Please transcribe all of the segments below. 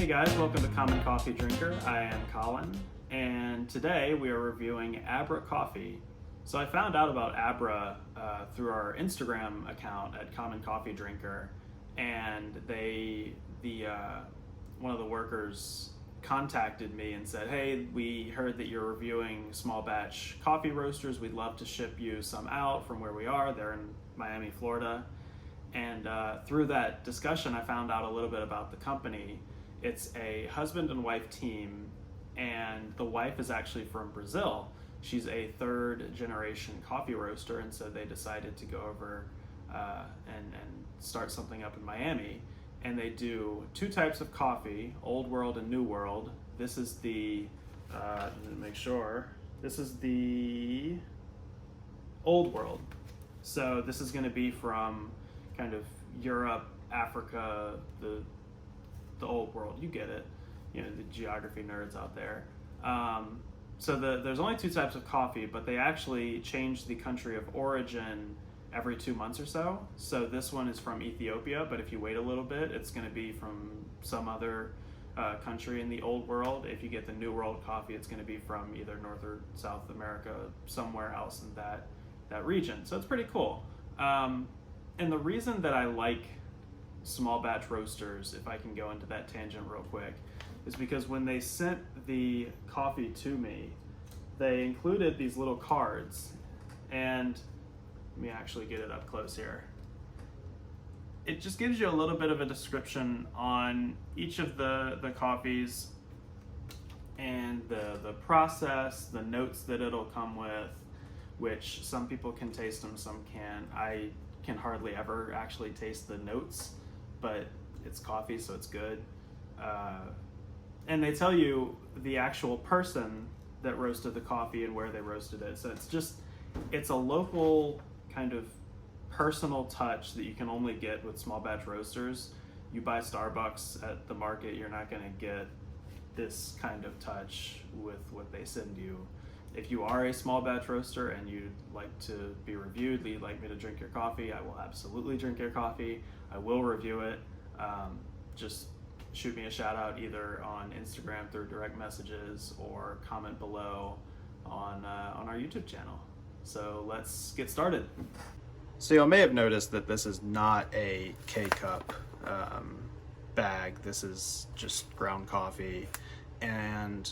guys, welcome to Common Coffee Drinker. I am Colin, and today we are reviewing Abra coffee. So I found out about Abra through our Instagram account at Common Coffee Drinker, and one of the workers contacted me and said, hey, we heard that you're reviewing small batch coffee roasters. We'd love to ship you some out from where we are. They're in Miami, Florida. And through that discussion, I found out a little bit about the company. It's a husband and wife team, and the wife is actually from Brazil. She's a third generation coffee roaster, and so they decided to go over and start something up in Miami. And they do two types of coffee, Old World and New World. This is the, make sure, this is the Old World. So this is going to be from kind of Europe, Africa, the Old World. You get it, you know, the geography nerds out there. So there's only two types of coffee, but they actually change the country of origin every 2 months or so. So this one is from Ethiopia, but if you wait a little bit, it's going to be from some other country in the Old World. If you get the New World coffee, it's going to be from either North or South America, somewhere else in that region. So it's pretty cool. And the reason that I like small batch roasters, if I can go into that tangent real quick, is because when they sent the coffee to me, they included these little cards, and let me actually get it up close here. It just gives you a little bit of a description on each of the coffees and the process, the notes that it'll come with, which some people can taste them, some can't. I can hardly ever actually taste the notes, but it's coffee, so it's good. And they tell you the actual person that roasted the coffee and where they roasted it. So it's a local kind of personal touch that you can only get with small batch roasters. You buy Starbucks at the market, you're not going to get this kind of touch with what they send you. If you are a small batch roaster and you'd like to be reviewed, you'd like me to drink your coffee, I will absolutely drink your coffee. I will review it. Just shoot me a shout out either on Instagram through direct messages or comment below on our YouTube channel. So let's get started. So you may have noticed that this is not a K-cup bag. This is just ground coffee, and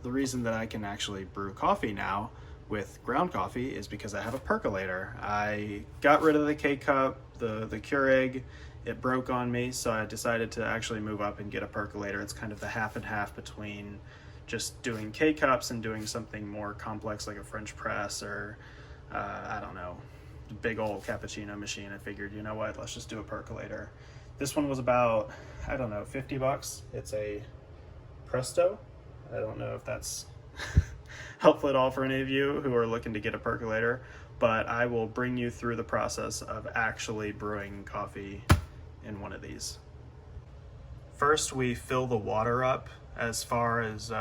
the reason that I can actually brew coffee now with ground coffee is because I have a percolator. I got rid of the K-cup, the Keurig. It broke on me, so I decided to actually move up and get a percolator. It's kind of the half and half between just doing K-cups and doing something more complex like a French press or, I don't know, a big old cappuccino machine. I figured, you know what, let's just do a percolator. This one was about, I don't know, $50. It's a Presto. I don't know if that's helpful at all for any of you who are looking to get a percolator, but I will bring you through the process of actually brewing coffee in one of these. First, we fill the water up as far as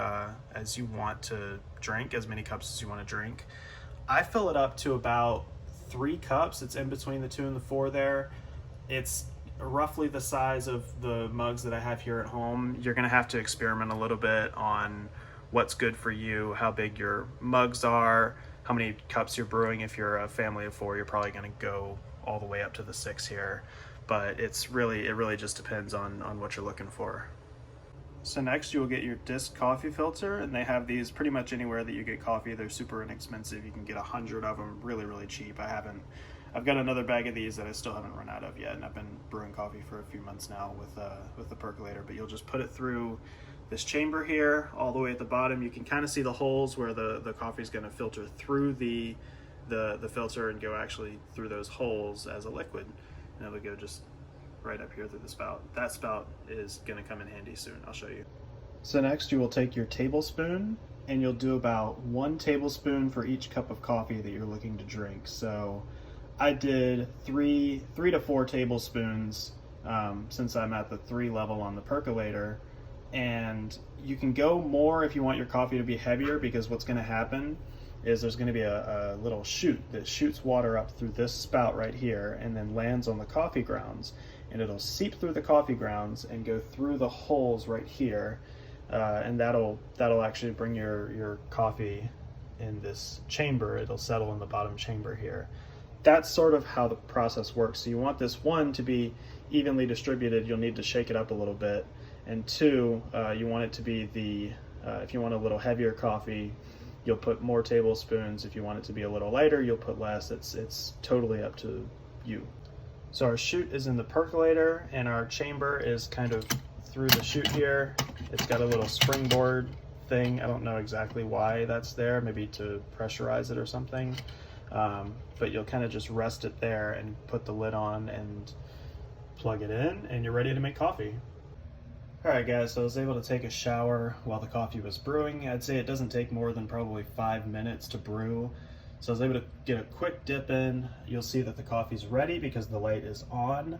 you want to drink, as many cups as you want to drink. I fill it up to about 3 cups. It's in between the 2 and the 4 there. It's roughly the size of the mugs that I have here at home. You're gonna have to experiment a little bit on what's good for you, how big your mugs are, how many cups you're brewing. If you're a family of 4, you're probably gonna go all the way up to the 6 here. But it really just depends on what you're looking for. So next you will get your disc coffee filter, and they have these pretty much anywhere that you get coffee. They're super inexpensive. You can get 100 of them really cheap. I've got another bag of these that I still haven't run out of yet, and I've been brewing coffee for a few months now with the percolator. But you'll just put it through this chamber here, all the way at the bottom. You can kind of see the holes where the coffee is going to filter through the filter and go actually through those holes as a liquid. And it'll go just right up here through the spout. That spout is going to come in handy soon. I'll show you. So next you will take your tablespoon, and you'll do about 1 tablespoon for each cup of coffee that you're looking to drink. So I did 3 to 4 tablespoons since I'm at the 3 level on the percolator. And you can go more if you want your coffee to be heavier, because what's going to happen is there's going to be a little chute that shoots water up through this spout right here and then lands on the coffee grounds. and it'll seep through the coffee grounds and go through the holes right here, and that'll actually bring your coffee in this chamber. It'll settle in the bottom chamber here. That's sort of how the process works. So you want this, one, to be evenly distributed. You'll need to shake it up a little bit, and two, you want it to be if you want a little heavier coffee, you'll put more tablespoons. If you want it to be a little lighter, you'll put less. It's totally up to you. So our chute is in the percolator, and our chamber is kind of through the chute here. It's got a little springboard thing. I don't know exactly why that's there, maybe to pressurize it or something. But you'll kind of just rest it there and put the lid on and plug it in, and you're ready to make coffee. Alright guys, so I was able to take a shower while the coffee was brewing. I'd say it doesn't take more than probably 5 minutes to brew. So I was able to get a quick dip in. You'll see that the coffee's ready because the light is on.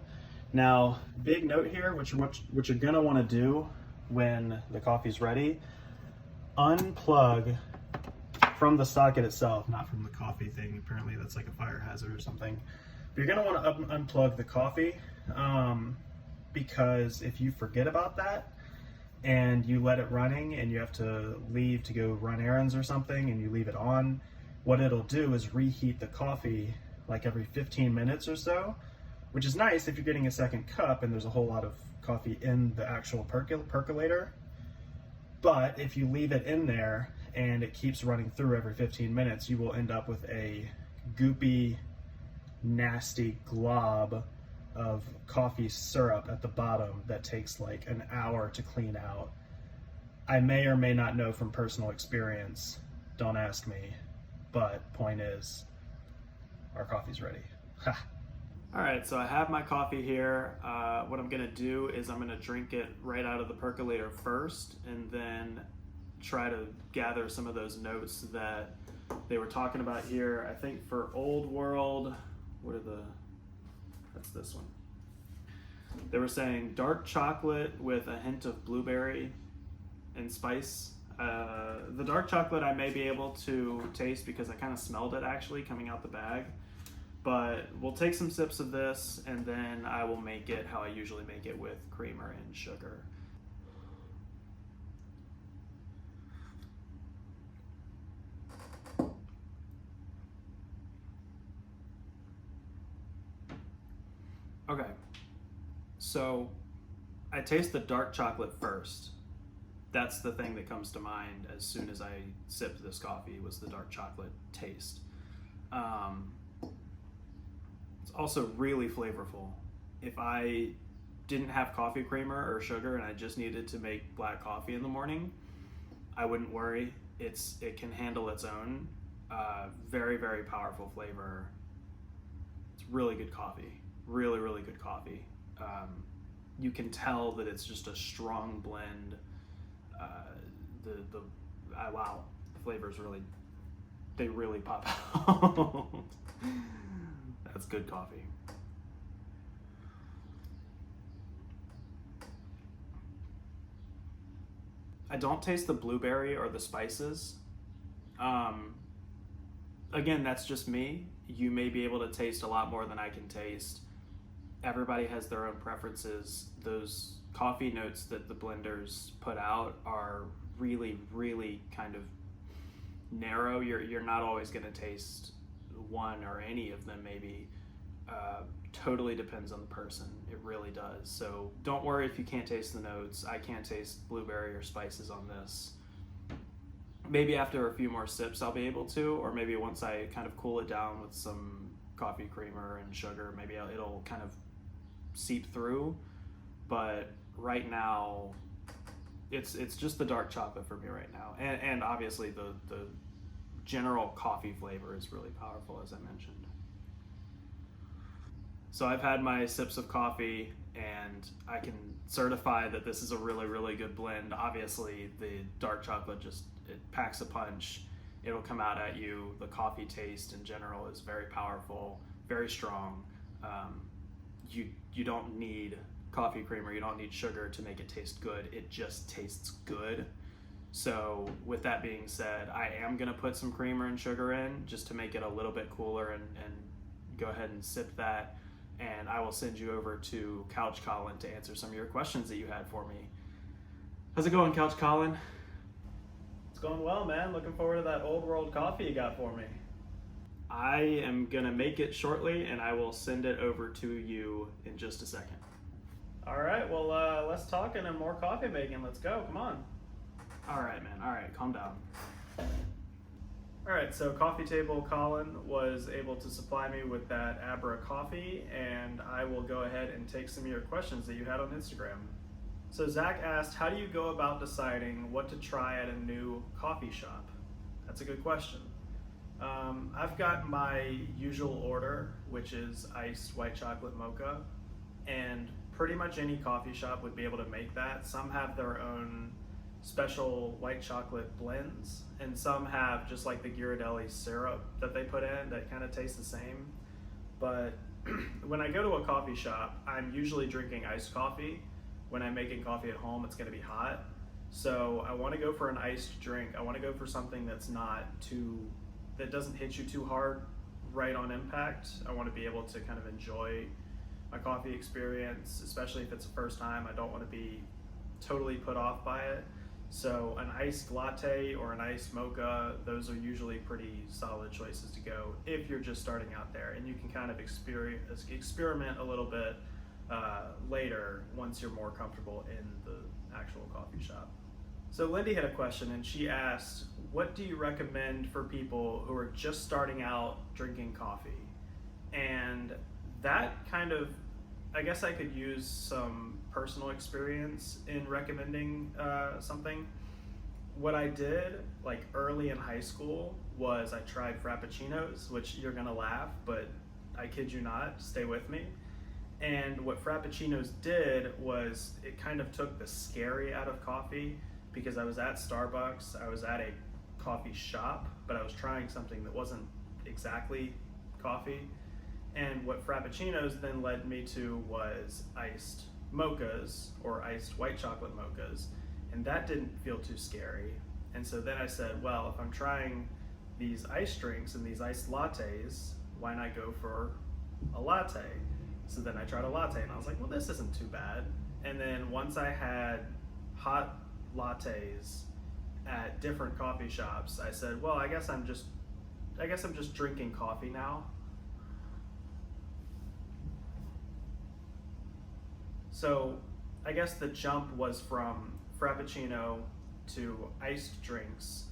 Now, big note here, what you're gonna wanna do when the coffee's ready, unplug from the socket itself, not from the coffee thing. Apparently that's like a fire hazard or something. But you're gonna wanna unplug the coffee, because if you forget about that and you let it running and you have to leave to go run errands or something and you leave it on, what it'll do is reheat the coffee like every 15 minutes or so, which is nice if you're getting a second cup and there's a whole lot of coffee in the actual percolator. But if you leave it in there and it keeps running through every 15 minutes, you will end up with a goopy, nasty glob of coffee syrup at the bottom that takes like an hour to clean out. I may or may not know from personal experience, don't ask me, but point is, our coffee's ready. All right, so I have my coffee here. What I'm gonna do is I'm gonna drink it right out of the percolator first, and then try to gather some of those notes that they were talking about here. I think for Old World, that's this one. They were saying dark chocolate with a hint of blueberry and spice. The dark chocolate I may be able to taste because I kind of smelled it actually coming out the bag. But we'll take some sips of this and then I will make it how I usually make it with creamer and sugar. Okay, so I taste the dark chocolate first. That's the thing that comes to mind as soon as I sipped this coffee, was the dark chocolate taste. It's also really flavorful. If I didn't have coffee creamer or sugar and I just needed to make black coffee in the morning, I wouldn't worry. It can handle its own. Very, very powerful flavor. It's really good coffee. Really, really good coffee. You can tell that it's just a strong blend. Wow, the flavors really pop out. That's good coffee. I don't taste the blueberry or the spices. Again, that's just me. You may be able to taste a lot more than I can taste. Everybody has their own preferences. Those coffee notes that the blenders put out are really, really kind of narrow. You're not always going to taste one or any of them, maybe. Totally depends on the person. It really does. So don't worry if you can't taste the notes. I can't taste blueberry or spices on this. Maybe after a few more sips I'll be able to, or maybe once I kind of cool it down with some coffee creamer and sugar, maybe it'll kind of seep through. But right now it's just the dark chocolate for me right now, and obviously the general coffee flavor is really powerful, as I mentioned. So I've had my sips of coffee and I can certify that this is a really, really good blend. Obviously the dark chocolate it packs a punch. It'll come out at you. The coffee taste in general is very powerful, very strong. You don't need coffee creamer, you don't need sugar to make it taste good. It just tastes good. So with that being said, I am gonna put some creamer and sugar in just to make it a little bit cooler and go ahead and sip that. and I will send you over to Couch Colin to answer some of your questions that you had for me. How's it going, Couch Colin? It's going well, man. Looking forward to that old world coffee you got for me. I am gonna make it shortly, and I will send it over to you in just a second. All right, well, let's talk and more coffee making. Let's go. Come on. All right, man. All right, calm down. All right, so Coffee Table Colin was able to supply me with that Abra coffee, and I will go ahead and take some of your questions that you had on Instagram. So Zach asked, how do you go about deciding what to try at a new coffee shop? That's a good question. I've got my usual order, which is iced white chocolate mocha, and pretty much any coffee shop would be able to make that. Some have their own special white chocolate blends, and some have just like the Ghirardelli syrup that they put in that kind of tastes the same. But when I go to a coffee shop, I'm usually drinking iced coffee. When I'm making coffee at home, it's going to be hot. So I want to go for an iced drink. I want to go for something that doesn't hit you too hard right on impact. I want to be able to kind of enjoy my coffee experience, especially if it's the first time. I don't want to be totally put off by it. So an iced latte or an iced mocha, those are usually pretty solid choices to go if you're just starting out there, and you can kind of experiment a little bit later once you're more comfortable in the actual coffee shop. So Lindy had a question, and she asked, what do you recommend for people who are just starting out drinking coffee? And that kind of, I guess I could use some personal experience in recommending something. What I did like early in high school was I tried Frappuccinos, which you're gonna laugh, but I kid you not, stay with me. And what Frappuccinos did was it kind of took the scary out of coffee, because I was at Starbucks, I was at a coffee shop, but I was trying something that wasn't exactly coffee. And what Frappuccinos then led me to was iced mochas or iced white chocolate mochas. And that didn't feel too scary. And so then I said, well, if I'm trying these iced drinks and these iced lattes, why not go for a latte? So then I tried a latte, and I was like, well, this isn't too bad. And then once I had hot lattes at different coffee shops, I said, well, I guess I'm just drinking coffee now. So I guess the jump was from Frappuccino to iced drinks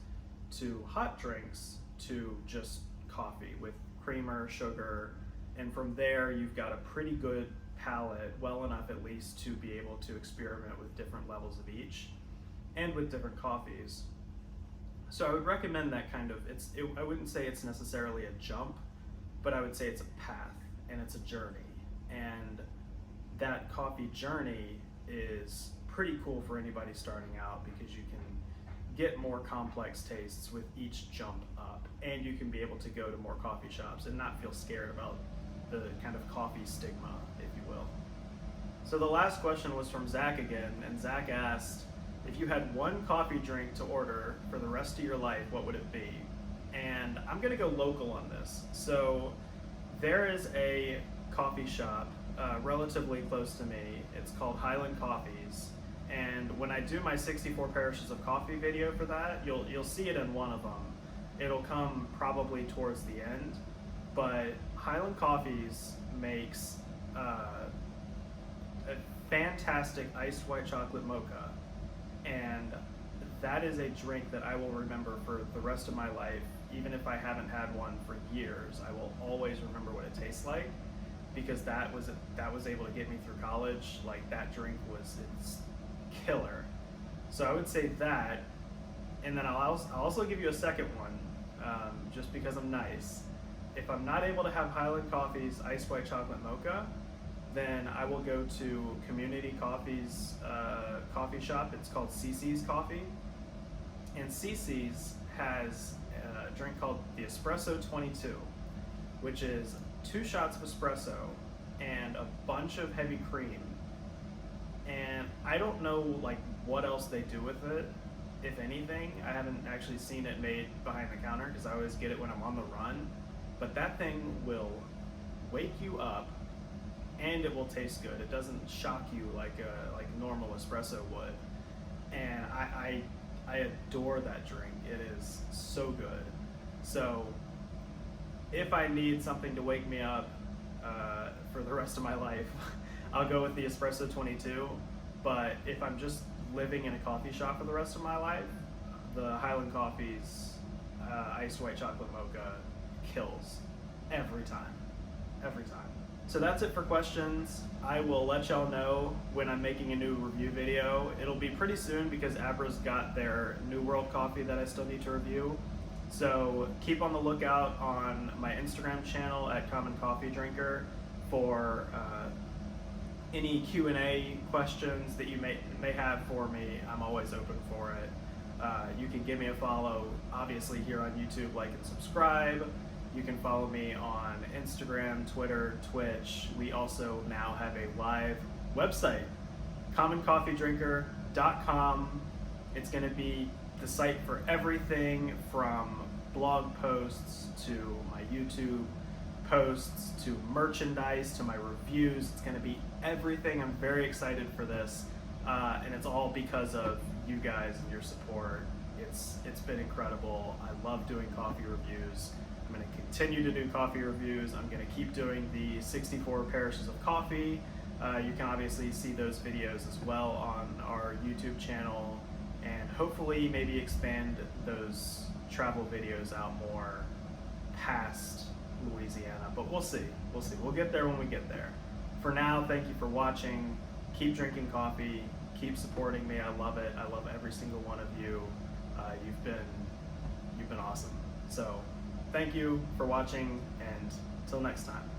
to hot drinks to just coffee with creamer, sugar, and from there you've got a pretty good palate, well enough at least to be able to experiment with different levels of each and with different coffees. So I would recommend that kind of, I wouldn't say it's necessarily a jump, but I would say it's a path and it's a journey. And that coffee journey is pretty cool for anybody starting out, because you can get more complex tastes with each jump up, and you can be able to go to more coffee shops and not feel scared about the kind of coffee stigma, if you will. So the last question was from Zach again, and Zach asked, if you had one coffee drink to order for the rest of your life, what would it be? And I'm gonna go local on this. So there is a coffee shop relatively close to me. It's called Highland Coffees, and when I do my 64 parishes of coffee video for that, you'll see it in one of them. It'll come probably towards the end, but Highland Coffees makes a fantastic iced white chocolate mocha, and that is a drink that I will remember for the rest of my life. Even if I haven't had one for years, I will always remember what it tastes like, because that was able to get me through college. Like, that drink it's killer. So I would say that, and then I'll also give you a second one, just because I'm nice. If I'm not able to have Highland Coffee's iced white chocolate mocha, then I will go to Community Coffee's coffee shop. It's called CC's Coffee, and CC's has a drink called the Espresso 22, which is 2 shots of espresso and a bunch of heavy cream. And I don't know like what else they do with it, if anything. I haven't actually seen it made behind the counter, because I always get it when I'm on the run. But that thing will wake you up and it will taste good. It doesn't shock you like normal espresso would. And I adore that drink. It is so good. So if I need something to wake me up for the rest of my life, I'll go with the Espresso 22. But if I'm just living in a coffee shop for the rest of my life, the Highland Coffee's iced white chocolate mocha kills every time. Every time. So that's it for questions. I will let y'all know when I'm making a new review video. It'll be pretty soon because Abra's got their New World coffee that I still need to review. So keep on the lookout on my Instagram channel at Common Coffee Drinker for any Q&A questions that you may have for me. I'm always open for it. You can give me a follow, obviously, here on YouTube, like and subscribe. You can follow me on Instagram, Twitter, Twitch. We also now have a live website, commoncoffeedrinker.com. It's going to be the site for everything from blog posts to my YouTube posts to merchandise to my reviews. It's going to be everything. I'm very excited for this, and it's all because of you guys and your support. It's been incredible. I love doing coffee reviews. I'm going to continue to do coffee reviews. I'm going to keep doing the 64 parishes of coffee. You can obviously see those videos as well on our YouTube channel, and hopefully maybe expand those travel videos out more past Louisiana, but we'll see. We'll get there when we get there. For now, thank you for watching. Keep drinking coffee. Keep supporting me. I love it. I love every single one of you. You've been awesome. So thank you for watching, and till next time.